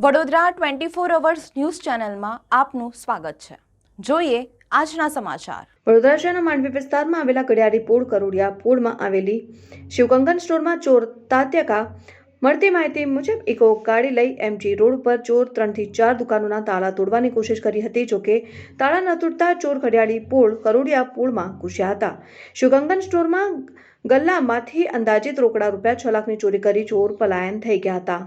Vadodara 24 hours news ચેનલમાં આપનું સ્વાગત છે। જોઈએ આજના સમાચાર। વડોદરા શહેરના માંડવી વિસ્તારમાં આવેલા કડિયારી પોળ કરોડિયા પોળમાં આવેલી શિવકંગન સ્ટોરમાં ચોર તાત્યકા મળતી માહિતી મુજબ ઇકો ગાડી લઈ એમજી રોડ પર ચોર 3 થી 4 દુકાનોના તાળા તોડવાની કોશિશ કરી હતી। જોકે તાળા ન તૂટતા ચોર કડિયારી પોળ કરોડિયા પોળમાં ઘૂસ્યા હતા। શિવકંગન સ્ટોરમાં ગલ્લામાંથી અંદાજિત રોકડા રૂપિયા 6 લાખની ચોરી કરી ચોર પલાયન થઈ ગયા હતા।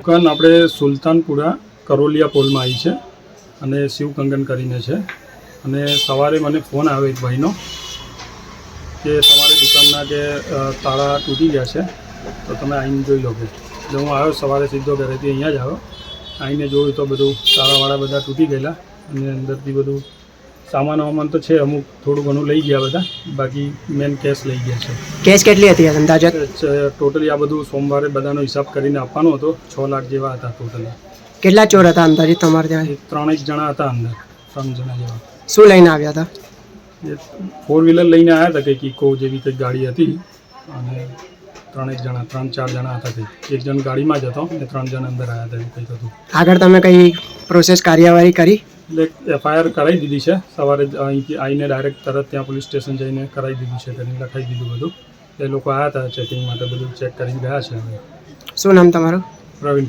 દુકાન આપણે સુલતાનપુરા કરોલિયા પોલમાં આવી છે અને શિવકંગન કરીને છે। અને સવારે મને ફોન આવ્યો એક ભાઈનો કે તમારી દુકાનના કે તાળા તૂટી ગયા છે તો તમે આવીને જોઈ લો કે। એટલે હું આવ્યો સવારે સીધો ઘરેથી અહીંયા જ આવ્યો। આવીને જોયું તો બધું તાળાવાળા બધા તૂટી ગયેલા અને અંદરથી બધું સામાન તો છે, અમુક થોડું ઘણું લઈ ગયા બધા, બાકી મેન કેશ લઈ ગયા છે। કેશ કેટલી હતી અંદાજિત? ટોટલી આ બધું સોમવારે બધાનો હિસાબ કરીને આપવાનો હતો। 6 લાખ જેવા હતા ટોટલી। કેટલા ચોર હતા અંદાજિત તમારે ત્યાં? 3 જણા હતા અંદર, 3 જણા જેવા। શું લઈને આવ્યા હતા? એ 4 વ્હીલર લઈને આવ્યા હતા, કંઈક ઇકો જેવી કંઈક ગાડી હતી અને 3-4 જણા હતા કંઈક। એક જણ ગાડીમાં જ હતો અને 3 જણ અંદર આવ્યા હતા એવું કંઈક હતું। આગળ તમે કઈ પ્રોસેસ કાર્યવાહી કરી? એટલે FIR કરાવી દીધી છે। સવારે અહીંથી આવીને ડાયરેક્ટ તરત ત્યાં પોલીસ સ્ટેશન જઈને કરાવી દીધું છે, કરીને લખાવી દીધું બધું। એ લોકો આવ્યા હતા ચેકિંગ માટે, બધું ચેક કરીને ગયા છે। શું નામ તમારું? પ્રવીણ।